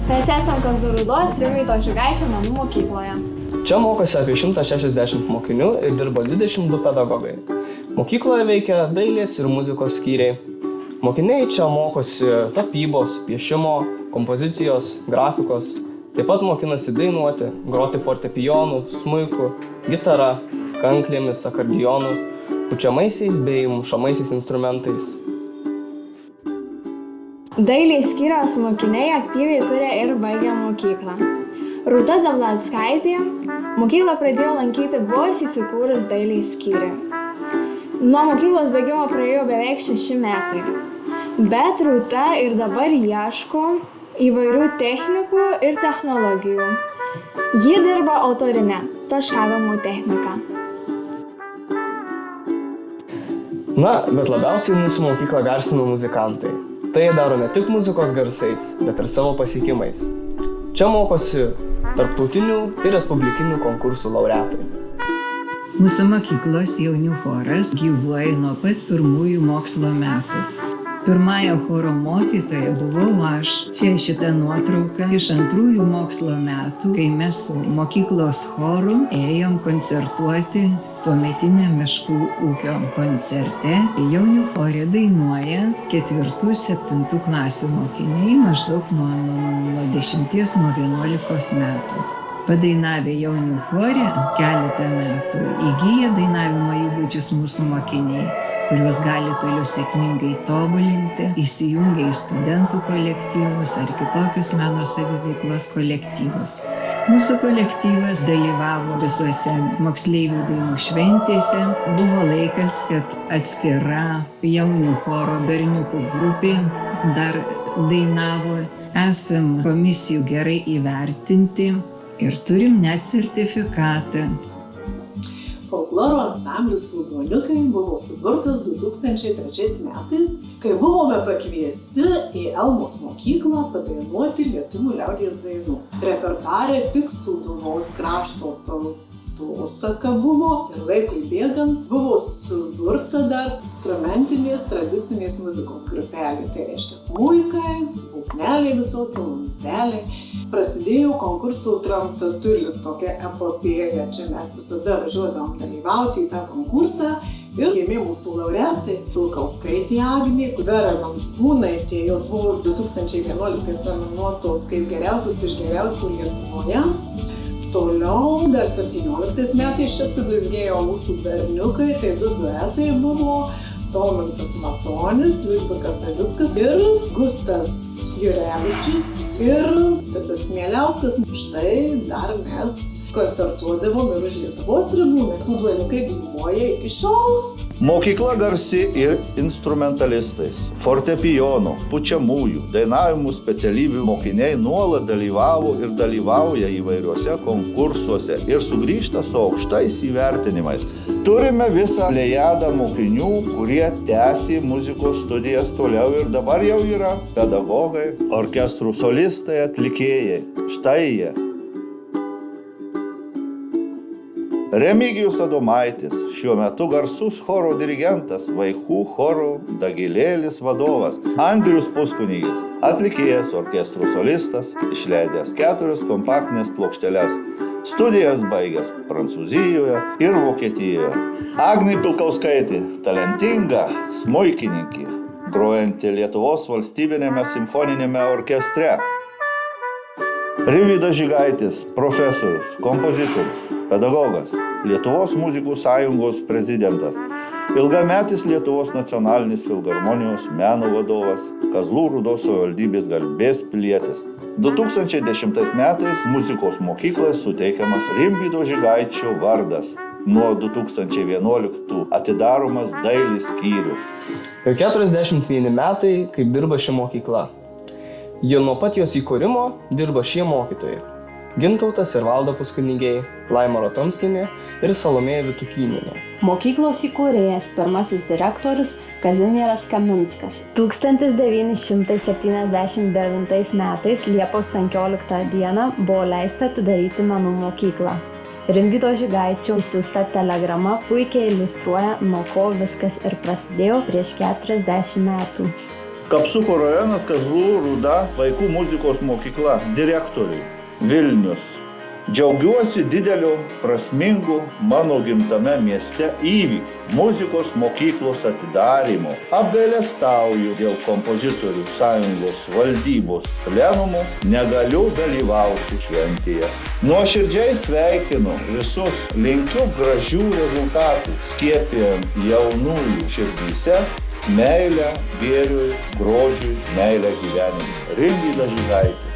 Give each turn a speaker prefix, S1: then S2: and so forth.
S1: Mes esam Kazlų Rūdos Rimvydo Žygaičio menų mokykloje.
S2: Čia mokosi apie 160 mokinių ir dirba 22 pedagogai. Mokykloje veikia dailės ir muzikos skyriai. Mokiniai čia mokosi tapybos, piešimo, kompozicijos, grafikos. Taip pat mokinasi dainuoti, groti fortepijonu, smuiku, gitara, kanklėmis, akordionu, pučiamaisiais bei mušamaisiais instrumentais.
S1: Dailės skyriaus mokiniai aktyviai kuria ir baigia mokyklą. Rūta Zabladskaitė mokyklą pradėjo lankyti vos įsikūrus dailės skyriui. Nuo mokyklos baigimo praėjo beveik 6 metai. Bet Rūta ir dabar ieško įvairių technikų ir technologijų. Ji dirba autorinę taškavimo techniką.
S2: Na, bet labiausiai mūsų mokyklą garsina muzikantai. Tai jie daro ne tik muzikos garsais, bet ir savo pasiekimais. Čia mokosi tarptautinių ir respublikinių konkursų laureatai.
S3: Mūsų mokyklos jaunių choras gyvuoja nuo pat pirmųjų mokslo metų. Pirmąją choro mokytoja buvau aš. Čia šita nuotrauka iš antrųjų mokslo metų, kai mes su mokyklos choru ėjom koncertuoti tuometiniam miškų ūkio koncerte. Jaunių chore dainuoja 4-7 klasių mokiniai maždaug nuo 10–11 metų. Padainavę jaunių chore keletą metų įgyja dainavimo įgūdžius mūsų mokiniai, kuriuos gali toliau sėkmingai tobulinti, įsijungia į studentų kolektyvus ar kitokius meno saviveiklos kolektyvus. Mūsų kolektyvas dalyvavo visose moksleivių dainų šventėse. Buvo laikas, kad atskira jaunių choro berniukų grupė dar dainavo. Esam komisijų gerai įvertinti ir turim net sertifikatą.
S4: Folkloro ansamblis Sūduoliukai buvo suburtas 2003 metais, kai buvome pakviesti į Elmos mokyklą padainuoti lietuvių liaudies dainų. Repertuare tik Sūduvos krašto tautosaka buvo ir laikui bėgant buvo suburta dar instrumentinės tradicinės muzikos grupelė. Tai reiškia smuikai, būgneliai visokie, vamzdeliai. Prasidėjo konkursų Tramtatulis, tokia epopėja. Čia mes visada važiuodavom dalyvauti į tą konkursą ir gimė mūsų laureatai Pilkauskaitė Agnė, Vera Namskūnaitė, jos buvo 2011 nominuotos kaip geriausios iš geriausių Lietuvoje. Toliau dar 17 metais čia sublizgėjo mūsų berniukai, tai 2 duetai buvo Tomantas Matonis, Liudvikas Savickas ir Gustas Jurevičius ir Tatas Mieliauskas. Štai dar mes koncertuodavom ir už Lietuvos ribų. Sūduoliukai gyvuoja iki šiol.
S5: Mokykla garsi ir instrumentalistais, fortepijonų, pučiamųjų, dainavimų specialybių mokiniai nuolat dalyvavo ir dalyvauja įvairiuose konkursuose ir sugrįžta su aukštais įvertinimais. Turime visą plejadą mokinių, kurie tęsė muzikos studijas toliau ir dabar jau yra pedagogai, orkestrų solistai, atlikėjai. Štai jie. Remigijus Adomaitis, šiuo metu garsus choro dirigentas, vaikų choro Dagilėlis vadovas. Andrius Puskunigis, atlikėjas, orkestrų solistas, išleidęs 4 kompaktinės plokšteles. Studijas baigęs Prancūzijoje ir Vokietijoje. Agnė Pilkauskaitė, talentinga smuikininkė, grojanti Lietuvos valstybinėme simfoninėme orkestre. Rimvydas Žygaitis, profesorius, kompozitorius, pedagogas, Lietuvos muzikų sąjungos prezidentas, ilgametis Lietuvos nacionalinės filharmonijos meno vadovas, Kazlų Rūdos savivaldybės garbės pilietis. 2010 metais muzikos mokyklai suteikiamas Rimvydo Žygaičio vardas. Nuo 2011 atidaromas dailės skyrius.
S2: Jau 41 metai, kaip dirba ši mokykla. Jau nuo pat jos įkūrimo dirba šie mokytojai. Gintautas ir Valda Puskunigiai, Laima Rotomskienė ir Salomėja Vitukynienė.
S1: Mokyklos įkūrėjas, pirmasis direktorius Kazimieras Kaminskas. 1979 metais Liepos 15 dieną buvo leista atidaryti menų mokyklą.
S6: Rimvydo Žygaičio išsiųsta telegrama puikiai iliustruoja, nuo ko viskas ir prasidėjo prieš 40 metų.
S5: Kapsuko rajonas, Kazlų Rūda, vaikų muzikos mokykla, direktoriui. Vilnius. Džiaugiuosi dideliu, prasmingu mano gimtame mieste įvykiu muzikos mokyklos atidarymo. Apgailestauju dėl kompozitorių sąjungos valdybos plenumų, negaliu dalyvauti šventėje. Nuoširdžiai sveikinu visus, linkiu gražių rezultatų, skiepijant jaunųjų širdyse meilę gėriui, grožiui, meilę gyvenimui. Rimvydas Žygaitis.